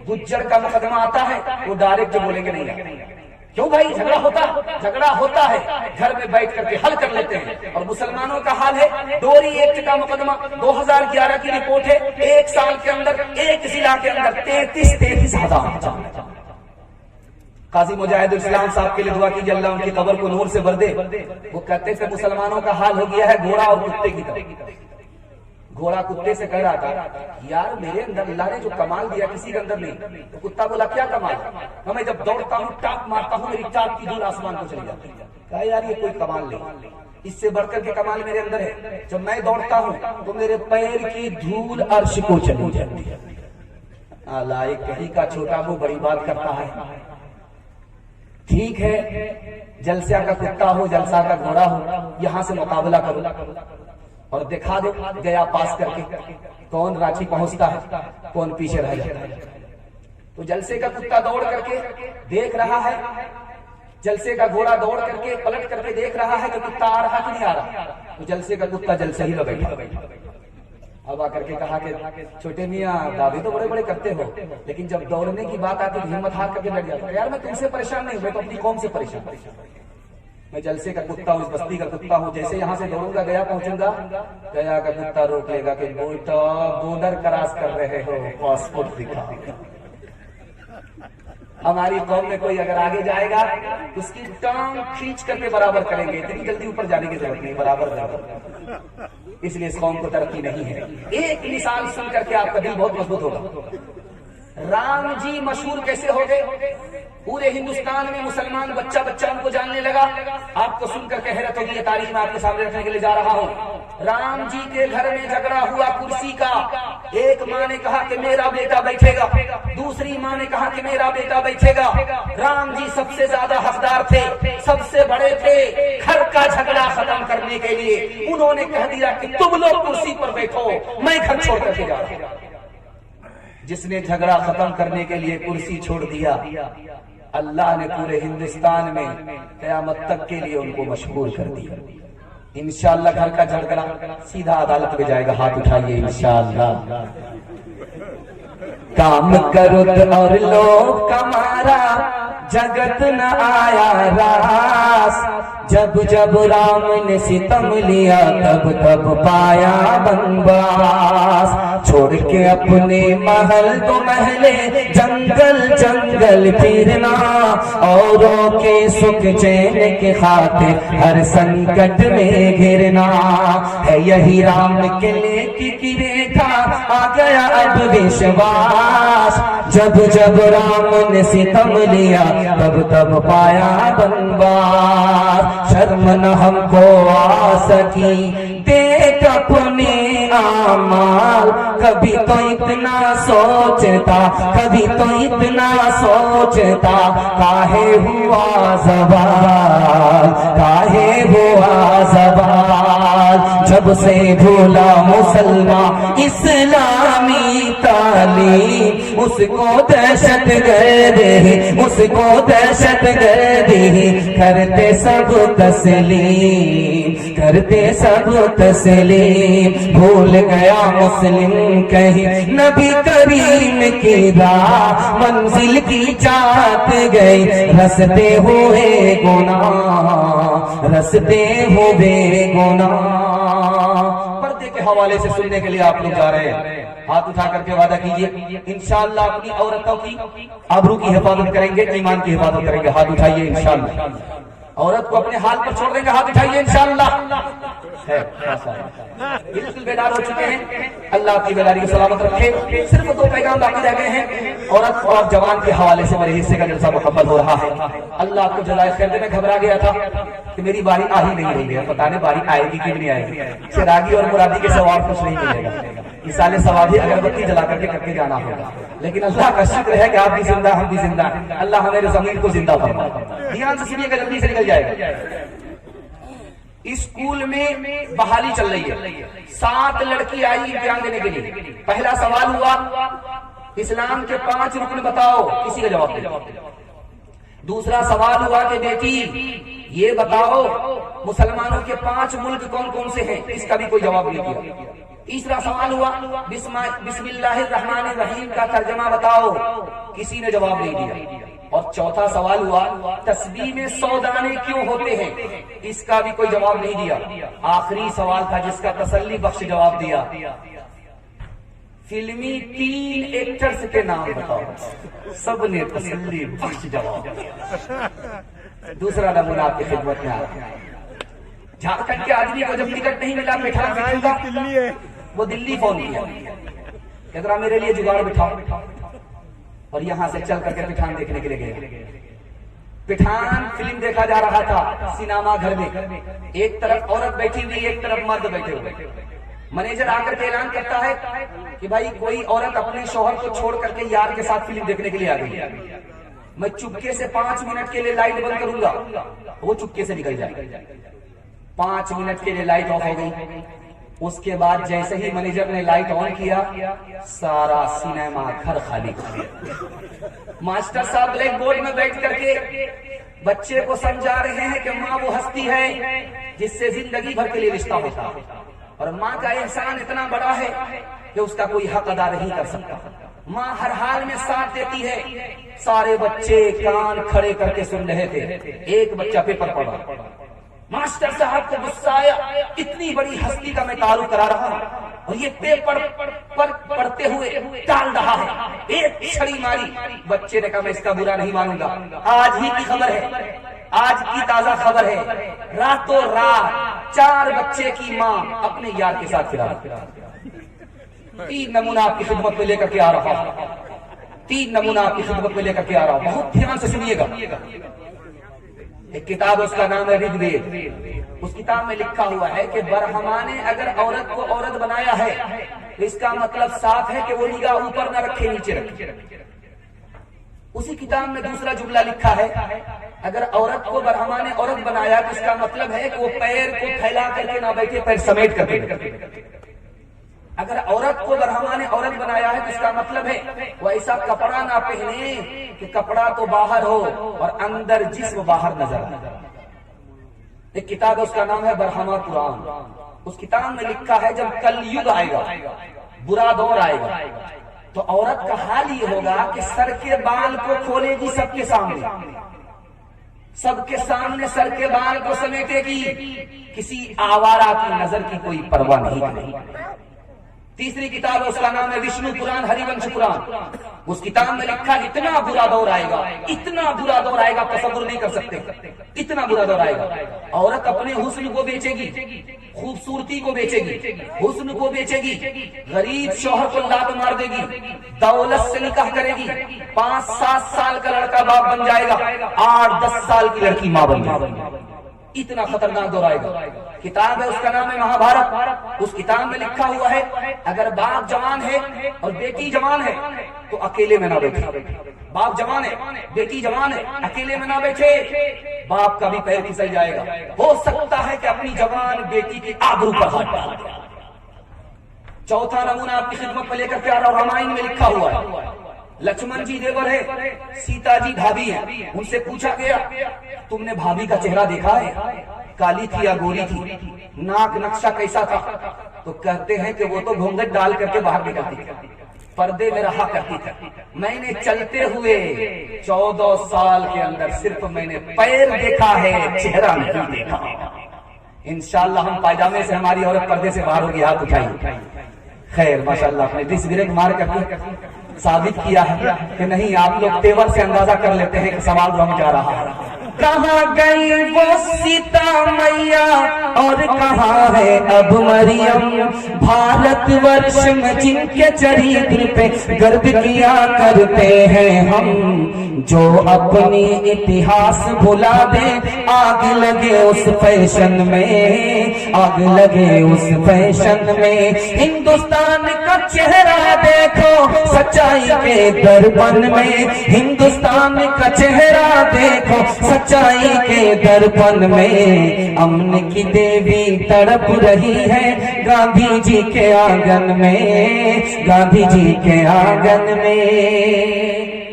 گجر کا مقدمہ آتا ہے وہ ڈائریکٹ بولیں گے نہیں۔ کیوں بھائی؟ جھگڑا ہوتا ہے، گھر میں بیٹھ کر کے حل کر لیتے ہیں۔ اور مسلمانوں کا حال ہے، ڈوری ایکٹ کا مقدمہ 2011 کی رپورٹ ہے، 1 سال کے اندر ایک ضلع کے اندر 33 ہزار۔ قاضی مجاہد الاسلام صاحب کے لیے دعا کیجیے، اللہ ان کی قبر کو نور سے بھر دے۔ وہ کہتے تھے مسلمانوں کا حال ہو گیا ہے گھوڑا اور کتے کی طرح۔ گھوڑا کتے سے کہہ رہا تھا، یار میرے اندر اللہ نے جو کمال دیا کسی کے اندر نہیں۔ تو کتا بولا کیا کمال؟ میں جب دوڑتا ہوں ٹاپ مارتا ہوں، میری ٹاپ کی دھول آسمان کو چلی جاتی ہے۔ کہا یار یہ کوئی کمال نہیں، اس سے بڑھ کر کے کمال میرے اندر ہے، جب میں دوڑتا ہوں تو میرے پیر کی دھول عرش کو چلی جاتی ہے۔ لائق کہیں کا چھوٹا وہ بڑی بات کرتا ہے۔ ٹھیک ہے، جلسہ کا کتا ہو، جلسہ کا گھوڑا ہو، یہاں سے مقابلہ کرو اور دکھا دو گیا پاس کر کے کون رانچی پہنچتا ہے، کون پیچھے رہ جاتا ہے۔ تو جلسے کا کتا دوڑ کر کے دیکھ رہا ہے، جلسے کا گھوڑا دوڑ کر کے پلٹ کر کے دیکھ رہا ہے کہ کتا آ رہا کہ نہیں آ رہا، تو جلسے کا کتا جلسے ہی بیٹھا۔ اب آ کر کے کہا کہ چھوٹے میاں دعوے تو بڑے بڑے کرتے ہو، لیکن جب دوڑنے کی بات آتی تو ہمت ہار کر کے بیٹھ جاتا۔ یار میں تم سے پریشان نہیں ہوں، میں تو اپنی قوم سے پریشان ہوں، میں جلسے کا کتا ہوں، اس بستی کا کتا ہوں، جیسے یہاں سے دوڑوں گا گیا پہنچوں گا، گیا کا کتا روک لے گا کہ بیٹا بارڈر کراس کر رہے ہو، پاسپورٹ دکھا۔ ہماری قوم میں کوئی اگر آگے جائے گا تو اس کی ٹانگ کھینچ کر کے برابر کریں گے، اتنی جلدی اوپر جانے کی ضرورت نہیں، برابر برابر۔ اس لیے اس قوم کو ترقی نہیں ہے۔ ایک مثال سن کر کے آپ کا دل بہت مضبوط ہوگا۔ رام جی مشہور کیسے ہو گئے؟ پورے ہندوستان میں مسلمان بچہ بچہ ان کو جاننے لگا۔ آپ کو سن کر کے حیرت ہوگی، یہ تاریخ میں آپ کے سامنے رکھنے کے لیے جا رہا ہوں۔ رام جی کے گھر میں جھگڑا ہوا کرسی کا، ایک ماں نے کہا کہ میرا بیٹا بیٹھے گا، دوسری ماں نے کہا کہ میرا بیٹا بیٹھے گا۔ رام جی سب سے زیادہ حقدار تھے، سب سے بڑے تھے، گھر کا جھگڑا ختم کرنے کے لیے انہوں نے کہہ دیا کہ تم لوگ کرسی پر بیٹھو، میں گھر چھوڑ کر کے جا رہا ہوں۔ جس نے جھگڑا ختم کرنے کے لیے کرسی چھوڑ دیا، اللہ نے پورے ہندوستان میں قیامت تک کے لیے ان کو مشہور کر دیا۔ انشاءاللہ گھر کا جھگڑا سیدھا عدالت میں جائے گا، ہاتھ اٹھائیے انشاءاللہ۔ کام کرو اور لوگ کمارا، جگت نہ آیا راس، جب جب رام نے ستم لیا تب تب پایا بنواس۔ چھوڑ کے اپنے محل تو محلے، جنگل جنگل پھرنا، اوروں کے سکھ چین کے خاطر ہر سنکٹ میں گھرنا ہے۔ یہی رام کے لیے کی تھا، آ گیا اب وشواس، جب جب رام نے ستم لیا تب تب پایا بنواس۔ شرم نہ ہم کو آ سکی دیکھ اپنے اعمال، کبھی تو اتنا سوچتا، کبھی تو اتنا سوچتا، کاہے ہوا زوال، کاہے ہوا زوال۔ جب سے بھولا مسلمان اسلامی تعلیم، اس کو دہشت گردی، اس کو دہشت گردی کرتے سب تسلیم، کرتے سب تسلیم۔ بھول گیا مسلم کہیں نبی کریم کی راہ، منزل کی جات گئی رستے ہوئے گناہ، رستے ہوئے گناہ۔ پردے کے حوالے سے سننے کے لیے آپ لوگ جا رہے ہیں، ہاتھ اٹھا کر کے وعدہ کیجئے انشاءاللہ اپنی عورتوں کی آبرو کی حفاظت کریں گے، ایمان کی حفاظت کریں گے۔ ہاتھ اٹھائیے انشاءاللہ۔ عورت کو اپنے حال پر چھوڑ دیں گے، ہاتھ اٹھائیے انشاءاللہ۔ بالکل بیدار ہو چکے ہیں، اللہ آپ کی بیداری کو سلامت رکھے۔ صرف دو پیغام باقی رہ گئے ہیں، عورت اور جوان کے حوالے سے میرے حصے کا جلسہ مکمل ہو رہا ہے۔ اللہ آپ کو جزائے خیر دے۔ میں گھبرا گیا تھا کہ میری باری آ ہی نہیں رہی ہے، پتہ نہیں باری آئے گی کہ نہیں آئے گی۔ چراغی اور مرادی کے ثواب کچھ نہیں ملے گا، مثال ثوابی اگربتی جلا کر کے جانا ہوگا، لیکن اللہ کا شکر ہے کہ آپ بھی زندہ، ہم بھی زندہ، اللہ ہمارے زمین کو زندہ فرمائے۔ دھیان سے سنیے گا، جلدی سے نکل جائے گا۔ اسکول میں بحالی چل رہی ہے، 7 لڑکی آئی امتحان دینے کے لیے۔ پہلا سوال ہوا اسلام کے 5 رکن بتاؤ، کسی کا جواب دے۔ دوسرا سوال ہوا کہ بیٹی یہ بتاؤ مسلمانوں کے 5 ملک کون کون سے ہیں، اس کا بھی کوئی جواب نہیں دیا۔ تیسرا سوال ہوا بسم اللہ الرحمن الرحیم کا ترجمہ بتاؤ، کسی نے جواب نہیں دیا۔ اور چوتھا سوال ہوا تسبیح میں 100 دانے کیوں ہوتے ہیں، اس کا بھی کوئی جواب نہیں دیا۔ آخری سوال تھا جس کا تسلی بخش جواب دیا، فلمی 3 ایکٹرز کے نام بتاؤ، سب نے تسلی بخش جواب دیا۔ دوسرا نمونہ آپ کی خدمت میں آ رہا ہے، جھارکھنڈ کے آدمی کو جب ٹکٹ نہیں ملا پٹھان بٹھان کا، وہ دلی فون کیا کہ ذرا میرے لیے جگاڑ بٹھاؤ، اور یہاں سے چل کر کے پٹھان دیکھنے کے لیے گئے۔ پٹھان فلم دیکھا جا رہا تھا سینما گھر میں، ایک طرف عورت بیٹھی ہوئی، ایک طرف مرد بیٹھے ہوئے۔ منیجر آ کر کے اعلان کرتا ہے کہ بھائی کوئی عورت اپنے شوہر کو چھوڑ کر کے یار کے ساتھ فلم دیکھنے کے لیے آ گئی، میں چپکے سے 5 منٹ کے لیے لائٹ بند کروں گا، وہ چپکے سے نکل جائے۔ 5 منٹ کے لیے لائٹ آف ہو گئی، اس کے بعد جیسے ہی مینیجر نے لائٹ آن کیا سارا سینما گھر خالی ماسٹر صاحب بلیک بورڈ میں بیٹھ کر کے بچے کو سمجھا رہے ہیں کہ ماں وہ ہستی ہے جس سے زندگی بھر کے لیے رشتہ ہوتا ہے اور ماں کا احسان اتنا بڑا ہے کہ اس کا کوئی حق ادا نہیں کر سکتا. ماں ہر حال میں ساتھ دیتی ہے. سارے بچے کان کھڑے کر کے سن رہے تھے. ایک بچہ پیپر پڑھا. ماسٹر صاحب کو غصہ آیا, اتنی بڑی ہستی کا میں تعارف کرا رہا ہوں اور یہ پیپر پر پڑھتے ہوئے ٹال رہا ہے. ایک چھڑی ماری. بچے نے کہا میں اس کا برا نہیں مانوں گا. آج ہی کی خبر ہے, آج کی تازہ خبر ہے, راتوں رات 4 بچے کی ماں اپنے یار کے ساتھ پھرا. 3 نمونہ آپ کی خدمت میں لے کر کے آ رہا ہوں. 3 نمونہ آپ کی خدمت میں لے کر کے آ رہا ہوں. بہت دھیان سے سنیے گا. ایک کتاب اس کا نام ہے رگ وید. اس کتاب میں لکھا ہوا ہے کہ برہما نے اگر عورت کو عورت بنایا ہے تو اس کا مطلب صاف ہے کہ وہ نگاہ اوپر نہ رکھے, نیچے رکھے. اسی کتاب میں دوسرا جملہ لکھا ہے اگر عورت کو برہما نے عورت بنایا تو اس کا مطلب ہے کہ وہ پیر کو پھیلا کر کے نہ بیٹھے, پیر سمیٹ کر کے. اگر عورت کو برہما نے عورت بنایا ہے تو اس کا مطلب ہے وہ ایسا کپڑا نہ پہنے کہ کپڑا تو باہر ہو اور اندر جسم باہر نظر آئے. ایک کتاب اس کا نام ہے برہما قرآن. اس کتاب میں لکھا ہے جب کل یگ آئے گا, برا دور آئے گا, تو عورت کا حال یہ ہوگا کہ سر کے بال کو کھولے گی سب کے سامنے, سب کے سامنے سر کے بال کو سمیٹے گی, کسی آوارہ کی نظر کی کوئی پرواہ نہیں کرے گی. تیسری کتاب اس کا نام ہے وشنو پران, ہری ونش پران. اس کتاب میں لکھا اتنا برا دور آئے گا, اتنا برا دور آئے گا, تصور نہیں کر سکتے, اتنا برا دور آئے گا. عورت اپنے حسن کو بیچے گی, خوبصورتی کو بیچے گی, حسن کو بیچے گی, غریب شوہر کو لات مار دے گی, دولت سے نکاح کرے گی, 5-7 سال کا لڑکا باپ بن جائے گا, 8-10 سال کی لڑکی ماں بن جائے گی. اتنا خطرناک دور آئے گا. کتاب ہے اس کا نام ہے مہا بھارت. اس کتاب میں لکھا ہوا ہے اگر باپ جوان ہے اور بیٹی جوان ہے تو اکیلے میں نہ بیٹھے. باپ جوان ہے, بیٹی جوان ہے, اکیلے میں نہ بیٹھے, باپ کا بھی پیر پھسل جائے گا. ہو سکتا ہے کہ اپنی جوان بیٹی کی آبرو پر ہاتھ ڈال دے. چوتھا نمونہ آپ کی خدمت میں لے کر کے آ رہا ہوں. رامائن میں لکھا ہوا ہے لکشمن جی دیور ہے, سیتا جی بھابھی ہیں. ان سے پوچھا گیا تم نے بھابھی کا چہرہ دیکھا ہے, کالی تھی یا گوری تھی, ناک نقشہ کیسا تھا؟ تو کہتے ہیں کہ وہ تو گھونگھٹ ڈال کر کے باہر نکلتی تھی, پردے میں رہا کرتی تھی. میں نے چلتے ہوئے 14 سال کے اندر صرف میں نے پیر دیکھا ہے, چہرہ نہیں دیکھا. انشاءاللہ ہم پائجامے سے, ہماری عورت پردے سے باہر ہوگی, ہاتھ اٹھائیے. خیر ماشاءاللہ آپ نے ڈس بریک مار کر کے ثابت کیا ہے کہ نہیں, آپ لوگ تیور سے اندازہ کر لیتے ہیں کہ سوال رم جا رہا ہے. کہاں گئی وہ سیتا میاں اور کہاں ہے اب مریم, بھارت ورش میں جن کے چریتر پہ گرد کیا کرتے ہیں ہم, جو اپنی اتہاس بھلا دے, آگ لگے اس فیشن میں, آگ لگے اس فیشن میں. ہندوستان کا چہرہ دیکھو سچائی کے درپن میں, ہندوستان کا چہرہ دیکھو سچائی کے درپن میں. امن کی دیوی تڑپ رہی ہے گاندھی جی کے آنگن میں, گاندھی جی کے آنگن میں.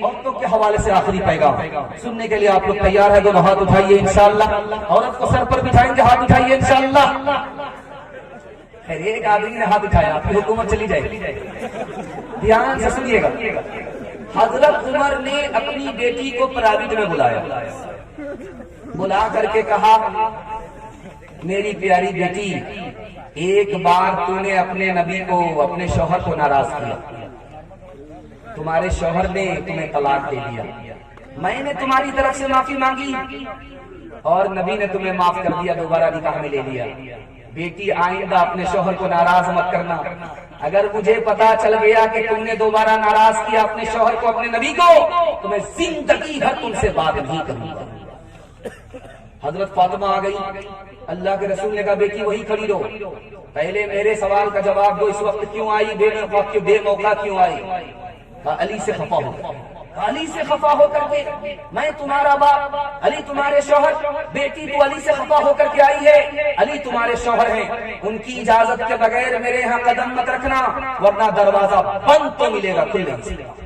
عورتوں کے حوالے سے آخری پیغام سننے کے لیے آپ لوگ تیار ہیں؟ دونوں ہاتھ اٹھائیے انشاءاللہ. عورت کو سر پر بٹھائیں گے, ہاتھ اٹھائیے انشاءاللہ. خیر ایک آدمی نے ہاتھ اٹھایا, آپ کی حکومت چلی جائے گی. دھیان سے سنیے گا. حضرت عمر نے اپنی بیٹی کو پرائیویٹ میں بلایا, بلا کر کے کہا میری پیاری بیٹی, ایک بار تو نے اپنے نبی کو, اپنے شوہر کو ناراض کیا, تمہارے شوہر نے تمہیں طلاق دے دیا, میں نے تمہاری طرف سے معافی مانگی اور نبی نے تمہیں معاف کر دیا, دوبارہ نکاح میں لے لیا. بیٹی آئندہ اپنے شوہر کو ناراض مت کرنا. اگر مجھے پتا چل گیا کہ تم نے دوبارہ ناراض کیا اپنے شوہر کو, اپنے نبی کو, تو میں زندگی بھر تم سے بات نہیں کروں گا. حضرت فاطمہ آ گئی. اللہ کے رسول نے کہا بیٹی وہی کھڑی رہو, پہلے میرے سوال کا جواب دو, اس وقت کیوں آئی, بے موقع کیوں آئی؟ علی سے خفا ہو. علی سے خفا ہو کر کے میں تمہارا باپ، علی تمہارے شوہر، بیٹی تو علی سے خفا ہو کر کے آئی ہے، علی تمہارے شوہر ہیں، ان کی اجازت کے بغیر میرے ہاں قدم مت رکھنا ورنہ دروازہ بند تو ملے گا کھل نہیں۔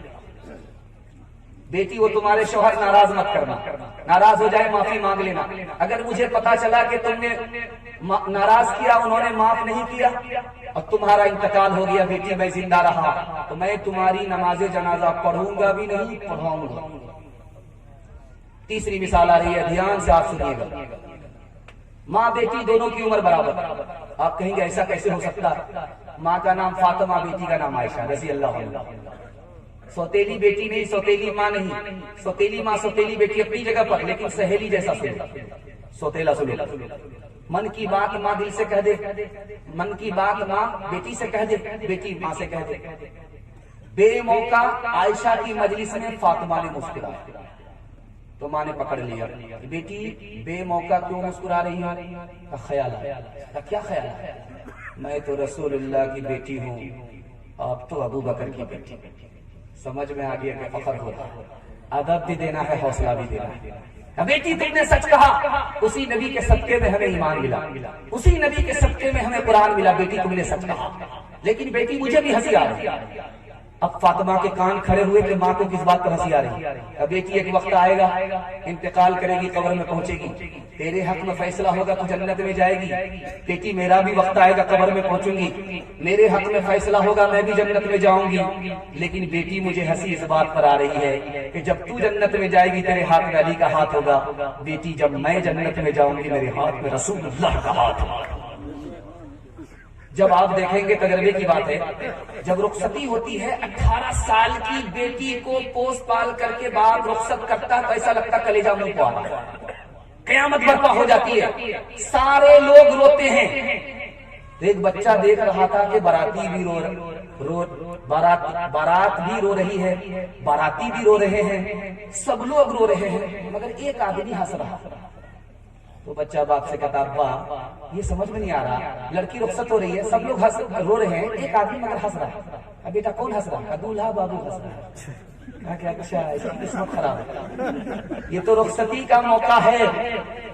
بیٹی وہ تمہارے شوہر، ناراض مت کرنا، ناراض ہو جائے معافی مانگ لینا، اگر مجھے پتا چلا کہ تم نے ناراض کیا، انہوں نے معاف نہیں کیا اور تمہارا انتقال ہو گیا، بیٹی میں زندہ رہا تو میں تمہاری نماز جنازہ پڑھوں گا بھی نہیں، پڑھاؤں گا۔ تیسری مثال آ رہی ہے، دھیان سے آپ سنیے گا۔ ماں بیٹی دونوں کی عمر برابر، آپ کہیں گے ایسا کیسے ہو سکتا ہے؟ ماں کا نام فاطمہ، بیٹی کا نام عائشہ رضی اللہ عنہ۔ سوتیلی بیٹی نہیں، سوتیلی ماں نہیں، سوتیلی ماں سوتیلی بیٹی اپنی جگہ پر، لیکن سہیلی جیسا سلوک، سوتیلا سلوک۔ من کی بات ماں دل سے کہہ دے، من کی بات ماں بیٹی سے کہہ دے، بیٹی ماں سے کہہ دے۔ بے موقع عائشہ کی مجلس میں فاطمہ نے مسکرایا تو ماں نے پکڑ لیا، بیٹی بے موقع کیوں مسکرا رہی ہو؟ خیال آیا، کیا خیال ہے؟ میں تو رسول اللہ کی بیٹی ہوں، آپ تو ابو بکر کی بیٹی۔ سمجھ میں آ گیا کہ فخر ہو رہا ہے، ادب بھی دینا ہے، حوصلہ بھی دینا ہے۔ بیٹی تم نے سچ کہا، اسی نبی کے صدقے میں ہمیں ایمان ملا، اسی نبی کے صدقے میں ہمیں قرآن ملا، بیٹی تم نے سچ کہا۔ لیکن بیٹی مجھے بھی ہنسی آ رہی ہے۔ اب فاطمہ کے کان کھڑے ہوئے کہ ماں کو کس بات پر ہنسی آ رہی ہے؟ اب بیٹی ایک وقت آئے گا، انتقال کرے گی، قبر میں پہنچے گی، تیرے حق میں فیصلہ ہوگا تو جنت میں جائے گی۔ بیٹی میرا بھی وقت آئے گا، قبر میں پہنچوں گی، میرے حق میں فیصلہ ہوگا، میں بھی جنت میں جاؤں گی۔ لیکن بیٹی مجھے ہنسی اس بات پر آ رہی ہے کہ جب تو جنت میں جائے گی تیرے ہاتھ میں علی کا ہاتھ ہوگا، بیٹی جب میں جنت میں جاؤں گی میرے ہاتھ میں رسول اللہ کا ہاتھ ہوگا۔ جب آپ دیکھیں گے، تجربے کی بات ہے، جب رخصتی ہوتی ہے 18 سال کی بیٹی کو پوس پال کر کے باپ رخصت کرتا تو ایسا لگتا کلیجہ منہ کو آتا ہے، قیامت برپا ہو جاتی ہے، سارے لوگ روتے ہیں۔ ایک بچہ دیکھ رہا تھا کہ باراتی بھی بارات بھی رو رہی ہے، باراتی بھی رو رہے ہیں، سب لوگ رو رہے ہیں، مگر ایک آدمی ہنس رہا۔ تو بچہ باپ سے کہتا، ابا یہ سمجھ میں نہیں آ رہا، لڑکی رخصت ہو رہی ہے، سب لوگ رو رہے ہیں، ایک آدمی مگر ہنس رہا ہے۔ اب بیٹا کون ہنس رہا ہے؟ دولہا بابو ہنس رہا ہے۔ کہا کہ اچھا اس کی قسمت خراب ہے، یہ تو رخصتی کا موقع ہے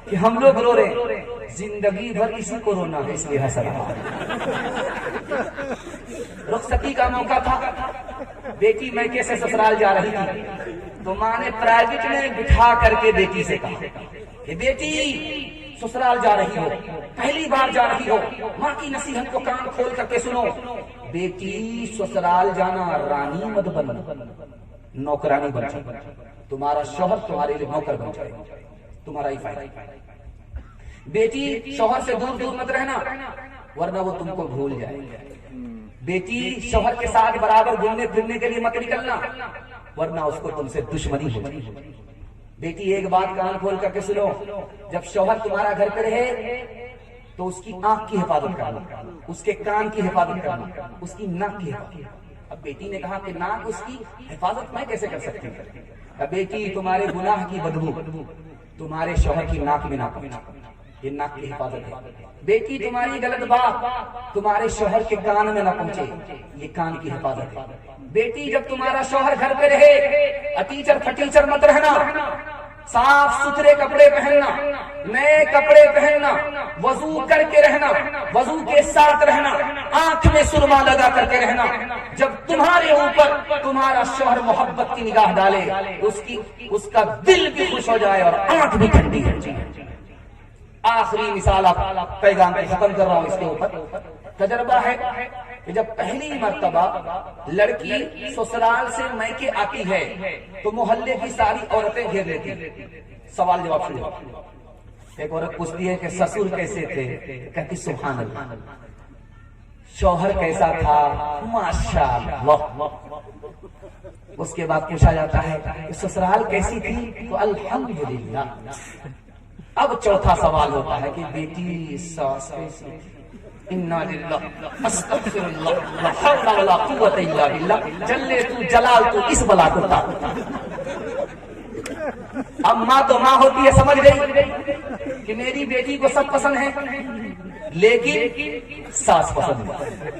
کہ ہم لوگ رو رہے ہیں، زندگی بھر کسی کو رونا ہے اس لیے ہنس رہا ہے۔ رخصتی کا موقع تھا، بیٹی میکے سے سسرال جا رہی تھی تو ماں نے پرائیویٹ میں بٹھا کر کے بیٹی سے کہا کہ بیٹی سسرال جا رہی ہو، پہلی بار جا رہی ہو، ماں کی نصیحت کو کان کھول کر کے سنو، بیٹی سسرال جانا رانی مت بن، نوکرانی بن جائے، تمہارا شوہر تمہارے لیے نوکر بن جائے، تمہارا ہی فائدہ۔ بیٹی شوہر سے دور دور مت رہنا ورنہ وہ تم کو بھول جائے، بیٹی شوہر کے ساتھ برابر گھومنے پھرنے کے لیے مت نکلنا ورنہ اس کو تم سے دشمنی ہو جائے۔ بیٹی ایک بات کان کھول کر کے سنو، جب شوہر تمہارا گھر پہ رہے تو اس کی آنکھ کی حفاظت کرنا، اس کے کان کی حفاظت کرنا، اس کی ناک کی حفاظت۔ اب بیٹی نے کہا کہ ناک اس کی حفاظت میں کیسے کر سکتی ہوں؟ اب بیٹی تمہارے گناہ کی بدبو تمہارے شوہر کی ناک میں نہ پہنچے، یہ ناک کی حفاظت ہے۔ بیٹی تمہاری غلط بات تمہارے شوہر کے کان میں نہ پہنچے، یہ کان کی حفاظت ہے۔ بیٹی جب تمہارا شوہر گھر پہ رہے اٹیچر پھٹیچر مت رہنا، صاف ستھرے کپڑے پہننا، نئے کپڑے پہننا، وضو کر کے رہنا، وضو کے ساتھ رہنا، آنکھ میں سرما لگا کر کے رہنا۔ جب تمہارے اوپر تمہارا شوہر محبت کی نگاہ ڈالے اس کا دل بھی خوش ہو جائے اور آنکھ بھی ٹھنڈی ہو جائے۔ آخری مثال آپ پیغام کو ختم کر رہا ہوں، اس کے اوپر تجربہ ہے کہ جب پہلی مرتبہ لڑکی سسرال سے میکے آتی ہے تو محلے کی ساری عورتیں گھیر لیتی ہیں، سوال جواب شروع۔ ایک عورت پوچھتی ہے کہ سسر کیسے تھے؟ کہتی سبحان اللہ۔ شوہر کیسا تھا؟ ماشاءاللہ۔ اس کے بعد پوچھا جاتا ہے کہ سسرال کیسی تھی؟ تو الحمدللہ۔ اب چوتھا سوال ہوتا ہے کہ بیٹی ساس کیسی تھی؟ انا للہ استغفر اللہ لا حول ولا قوت الا باللہ، جلے تو جلال تو اس بلا کو تاب۔ اب ماں تو ماں ہوتی ہے، سمجھ گئی کہ میری بیٹی کو سب پسند ہے لیکن ساس پسند ہے۔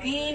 3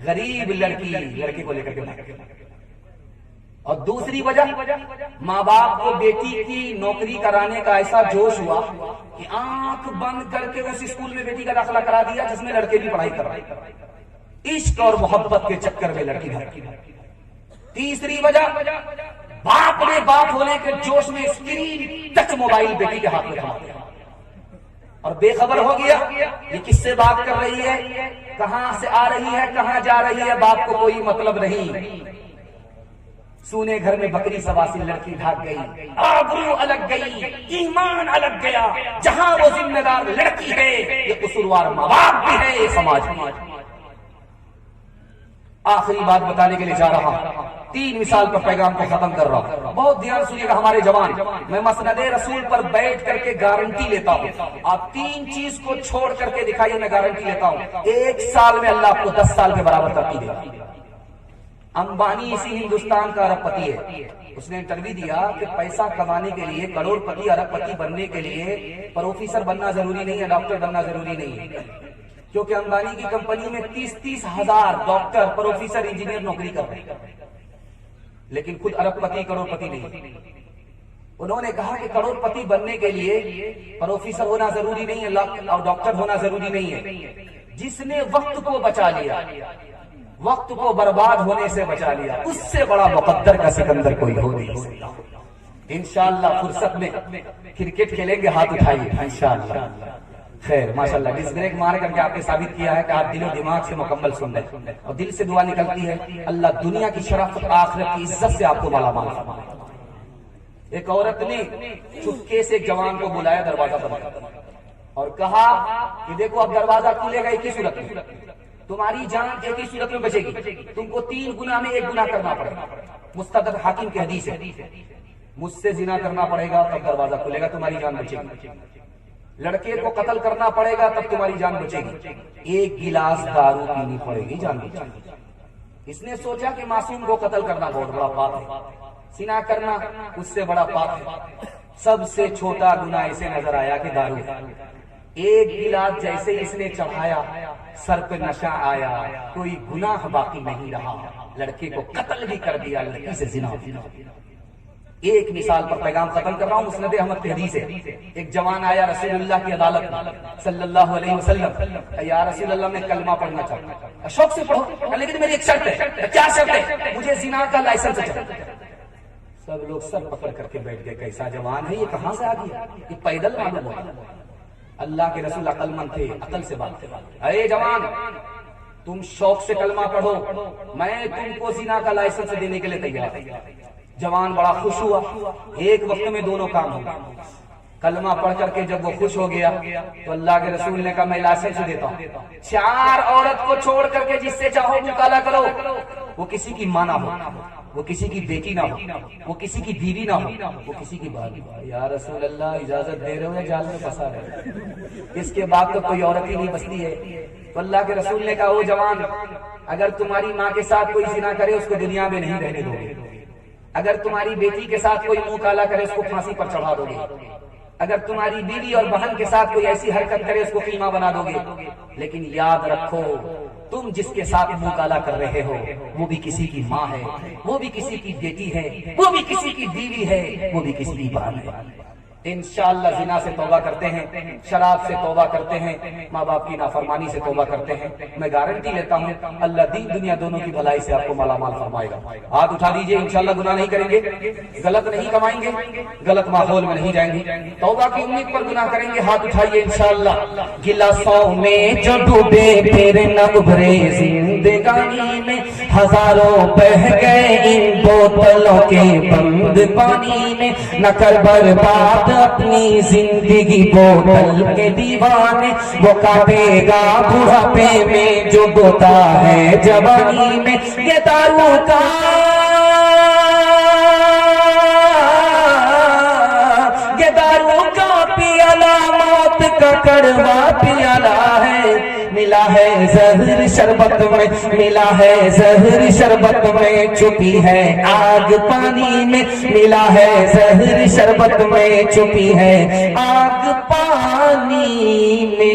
غریب لڑکی لڑکے کو لے کر کے بھاگ گئی۔ اور دوسری وجہ ماں باپ کو بیٹی کی نوکری کرانے کا ایسا جوش ہوا کہ آنکھ بند کر کے اس اسکول میں بیٹی کا داخلہ کرا دیا جس میں لڑکے بھی پڑھائی کر رہے، عشق اور محبت کے چکر میں لڑکی بھاگی۔ تیسری وجہ باپ نے باپ ہونے کے جوش میں اسکرین ٹچ موبائل بیٹی کے ہاتھ میں تھما دیا اور بے خبر ہو گیا یہ کس سے بات کر رہی ہے، کہاں سے آ رہی ہے، کہاں جا رہی ہے، باپ کو کوئی مطلب نہیں۔ سونے گھر میں بکری سواسی لڑکی بھاگ گئی، آبرو الگ گئی، ایمان الگ گیا۔ جہاں وہ ذمہ دار لڑکی ہے یہ قصوروار ماں باپ بھی ہے، یہ سماج بھی۔ آخری بات بتانے کے لیے جا رہا ہوں، 3 مثال پر پیغام کو ختم کر رہا ہوں، بہت دھیان سنیے گا ہمارے جوان۔ میں مسند رسول پر بیٹھ کر کے گارنٹی لیتا ہوں، آپ 3 چیز کو چھوڑ کر کے دکھائیے، میں گارنٹی لیتا ہوں 1 سال میں اللہ آپ کو 10 سال کے برابر ترقی دے گا۔ امبانی اسی ہندوستان کا ارب پتی ہے، اس نے انٹرویو دیا کہ پیسہ کمانے کے لیے، کروڑ پتی ارب پتی بننے کے لیے پروفیسر بننا ضروری نہیں ہے، ڈاکٹر بننا ضروری نہیں ہے، کیونکہ امبانی کی کمپنی میں 30 ہزار ڈاکٹر، پروفیسر، انجینئر نوکری کر رہے ہیں، لیکن خود ارب پتی کروڑ پتی نہیں۔ انہوں نے کہا کہ کروڑ پتی بننے کے لیے پروفیسر ہونا ضروری نہیں ہے اور ڈاکٹر ہونا ضروری نہیں ہے، جس نے وقت کو بچا لیا، وقت کو برباد ہونے سے بچا لیا، اس سے بڑا مقدر کا سکندر کوئی ہو نہیں سکتا۔ انشاءاللہ فرصت میں کرکٹ کھیلیں گے، ہاتھ اٹھائیے انشاءاللہ۔ خیر ماشاءاللہ، ڈس بریک مار کر کے آپ نے ثابت کیا ہے کہ آپ دل و دماغ سے مکمل سن رہے ہیں اور دل سے دعا نکلتی ہے اللہ دنیا کی شرافت، آخرت کی عزت سے آپ کو مالا مال فرمائے۔ ایک عورت نے چپکے سے ایک جوان کو بلایا دروازہ پر اور کہا کہ دیکھو اب دروازہ کھلے گا ایک ہی صورت میں، تمہاری جان ایک ہی صورت میں بچے گی، تم کو 3 گناہ میں 1 گناہ کرنا پڑے گا۔ مستدرک حاکم کی حدیث ہے، مجھ سے زنا کرنا پڑے گا تب دروازہ کھلے گا، تمہاری جان بچے گی۔ لڑکے کو قتل کرنا پڑے گا تب تمہاری جان بچے گی۔ 1 گلاس دارو پینی پڑے گی، جان بچے گی۔ اس نے سوچا کہ معصوم کو قتل کرنا بہت بڑا پاپ ہے، زنا کرنا اس سے بڑا پاپ ہے، سب سے چھوٹا گناہ اسے نظر آیا کہ دارو۔ 1 گلاس جیسے اس نے چڑھایا، سر پہ نشہ آیا، کوئی گناہ باقی نہیں رہا، لڑکے کو قتل بھی کر دیا، لڑکی سے زنا بھی۔ ایک مثال پر پیغام ختم کر رہا ہوں، مسند احمد کی حدیث ہے۔ ایک جوان آیا رسول اللہ کی عدالت میں صلی اللہ علیہ وسلم، یا رسول اللہ میں کلمہ پڑھنا چاہتا ہوں، شوق سے پڑھو، لیکن میری ایک شرط ہے۔ کیا شرط ہے؟ مجھے زنا کا لائسنس چاہیے۔ سب لوگ سر پکڑ کر کے بیٹھ گئے، کیسا جوان ہے یہ، کہاں سے آ گیا، یہ پیدل معلوم ہوا۔ اللہ کے رسول عقل مند تھے، عقل سے بات تھے۔ اے جوان، تم شوق سے کلمہ پڑھو، میں تم کو زنا کا لائسنس دینے کے لیے تیار ہوں۔ جوان بڑا خوش ہوا، ایک وقت میں دونوں کام ہو۔ کلمہ پڑھ کر کے جب وہ خوش ہو گیا تو اللہ کے رسول نے کہا میں لائسنس دیتا ہوں، 4 عورت کو چھوڑ کر کے جس سے چاہو مطالعہ کرو، وہ کسی کی ماں نہ ہو، وہ کسی کی بیٹی نہ ہو، وہ کسی کی بیوی نہ ہو، وہ کسی کی بھابھی۔ یا رسول اللہ اجازت دے رہے ہو یا جال میں پھنسا رہے ہو؟ اس کے بعد تو کوئی عورت ہی نہیں بچتی ہے۔ تو اللہ کے رسول نے کہا وہ جوان، اگر تمہاری ماں کے ساتھ کوئی زنا کرے اس کو دنیا میں نہیں رہنے دو گے، اگر تمہاری بیٹی کے ساتھ کوئی منہ کالا کرے اس کو پھانسی پر چڑھا دو گے، اگر تمہاری بیوی اور بہن کے ساتھ کوئی ایسی حرکت کرے اس کو قیمہ بنا دو گے، لیکن یاد رکھو تم جس کے ساتھ منہ کالا کر رہے ہو وہ بھی کسی کی ماں ہے، وہ بھی کسی کی بیٹی ہے، وہ بھی کسی کی بیوی ہے، وہ بھی کسی کی بہن ہے۔ انشاءاللہ زنا سے توبہ کرتے ہیں، شراب سے توبہ کرتے ہیں، ماں باپ کی نافرمانی سے توبہ کرتے ہیں، میں گارنٹی لیتا ہوں اللہ دین دنیا دونوں کی بھلائی سے آپ کو مالا مال فرمائے گا۔ ہاتھ اٹھا دیجئے، انشاءاللہ گناہ نہیں کریں گے، غلط نہیں کمائیں گے، غلط ماحول میں نہیں جائیں گے، توبہ کی امید پر گناہ کریں گے، ہاتھ اٹھائیے انشاءاللہ۔ گلاسوں میں جو ڈوبے پھر نہ ابھرے زندگانی میں، ہزاروں بہہ گئے ان بوتلوں کے بند پانی میں، نہ کر برباد اپنی زندگی بوتل کے دیوانے، وہ کاٹے گا بڑھاپے میں جو بوتا ہے جوانی میں، یہ دارو کا پیالہ موت کا کڑوا پیالہ ہے، ملا ہے زہر شربت میں، ملا ہے زہر شربت میں، چھپی ہے آگ پانی میں، ملا ہے زہر شربت میں، چھپی ہے آگ پانی میں۔